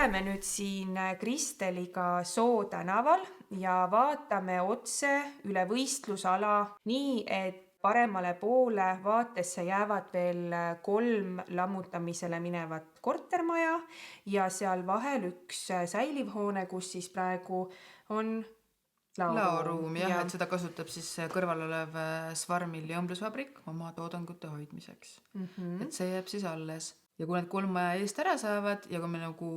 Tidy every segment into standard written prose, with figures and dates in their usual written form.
oleme nüüd siin Kristeliga Soo tänaval ja vaatame otse üle võistlusala nii, et paremale poole vaatesse jäävad veel 3 lammutamisele minevat kortermaja ja seal vahel üks säiliv hoone, kus siis praegu on Laoruum, jah, et seda kasutab siis kõrval olev Svarmilli õmblusvabrik oma toodangute hoidmiseks. Et see jääb siis alles. Ja kui need 3 maja eest ära saavad ja kui me nagu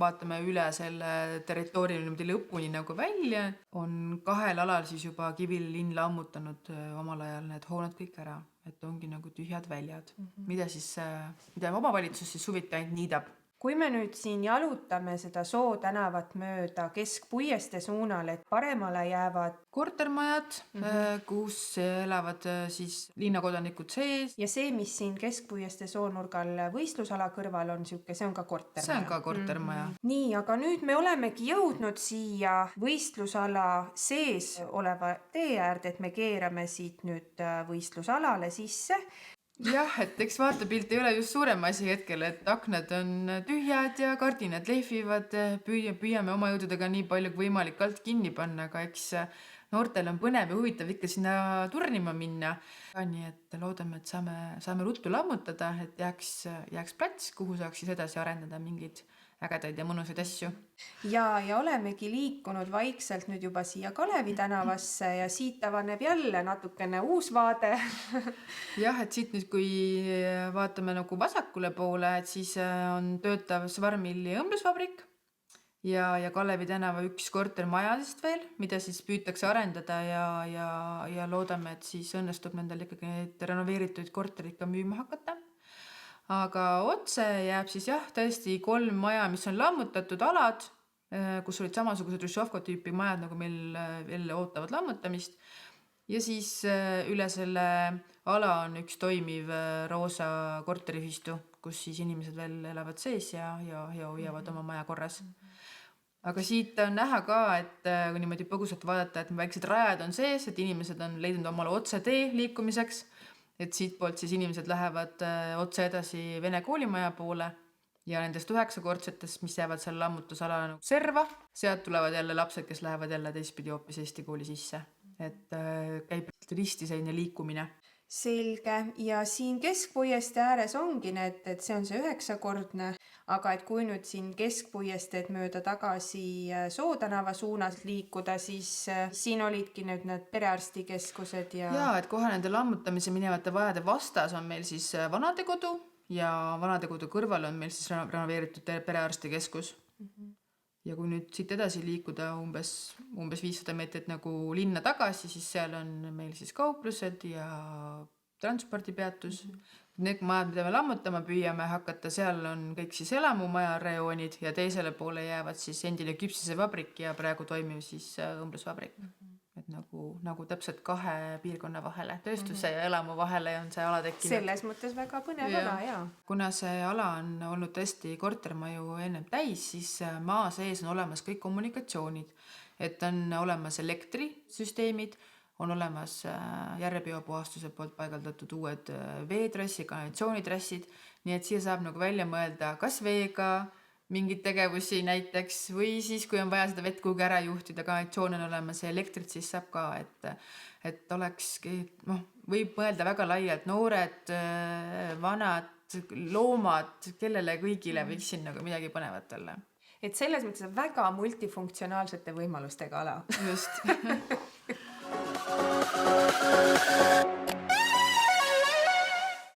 vaatame üle selle territooriumi niimoodi lõpuni nagu välja, on 2 alal siis juba Kiviõli linn lammutanud omal ajal need hooned kõik ära. Et ongi nagu tühjad väljad, mida omavalitsus siis suviti ainult niidab. Kui me nüüd siin jalutame seda Soo tänavat mööda keskpuieste suunal, et paremale jäävad kortermajad, kus elavad siis linnakodanikud sees. Ja see, mis siin keskpuieste soonurgal võistlusala kõrval on siuke, see on ka kortermaja. See on ka kortermaja. Nii, aga nüüd me olemegi jõudnud siia võistlusala sees oleva tee äärde, et me keerame siit nüüd võistlusalale sisse. Jah, et eks vaatepilt ei ole just suurem asi hetkel, et aknad on tühjad ja kardinad lehvivad, püüame oma jõududega nii palju kui võimalik alt kinni panna, aga eks noortel on põnev ja huvitav ikka sinna turnima minna. Nii et loodame, et saame ruttu lammutada, et jääks plats, kuhu saaks siis edasi arendada mingid ägedaid ja mõnusaid asju. Ja olemegi liikunud vaikselt nüüd juba siia Kalevi tänavasse ja siit avaneb jälle natukene uus vaade. Jah, et siit nüüd, kui vaatame nagu vasakule poole, et siis on töötav Svarmilli õmblusvabrik ja Kalevi tänava üks kortermajadest veel, mida siis püütakse arendada ja loodame, et siis õnnestub nendel ikkagi neid renoveeritud korterid ka müüma hakata. Aga otse jääb siis jah, tõesti 3 maja, mis on lammutatud alad, kus olid samasugused Rušovko tüüpi majad, nagu meil veel ootavad lammutamist. Ja siis üle selle ala on üks toimiv roosa korteriühistu, kus siis inimesed veel elavad sees ja hoiavad oma maja korras. Aga siit on näha ka, et kui niimoodi põgusalt vaadata, et väiksed rajad on sees, et inimesed on leidnud omale otse tee liikumiseks. Et siit poolt siis inimesed lähevad otse edasi Vene koolimaja poole ja nendest 9-kordsetest, mis jäävad seal lammutusala serva, sealt tulevad jälle lapsed, kes lähevad jälle teistpidi hoopis Eesti kooli sisse. Et käib risti selline liikumine. Selge. Ja siin keskpuieste ääres ongi need, et see on see 9-kordne, aga et kui nüüd siin keskpuiesteed mööda tagasi Soo tänava suunas liikuda, siis siin olidki nüüd need perearstikeskused ja et kohe nende lammutamise minevate vajade vastas on meil siis vanadekodu ja vanadekodu kõrval on meil siis renoveeritud perearstikeskus. Ja kui nüüd siit edasi liikuda umbes 500 meetrit nagu linna tagasi, siis seal on meil siis kauplused ja transpordipeatus. Need majad, mida me lammutama püüame hakata, seal on kõik siis elamumaja rajoonid ja teisele poole jäävad siis endine küpsisevabrik ja praegu toimiv siis õmblusvabrik. Et nagu täpselt 2 piirkonna vahele, tööstuse ja elamu vahele on see ala tekkinud. Selles mõttes väga põnev ala, jaa. Kuna see ala on olnud tõesti kortermaju ennem täis, siis maa sees on olemas kõik kommunikatsioonid. Et on olemas elektrisüsteemid, on olemas järjepiopuhastuse poolt paigaldatud uued veetrassi, kanalisatsioonitrassid, nii et siia saab nagu välja mõelda kas veega, mingid tegevusi näiteks või siis, kui on vaja seda vett kuhugi ära juhtida, kanalisatsioon on olemas ja elektrit siis saab ka, et olekski, võib mõelda väga laialt, noored, vanad, loomad, kellele kõigile võiks siin nagu midagi põnevat olla. Et selles mõttes väga multifunktsionaalsete võimalustega ala. Just.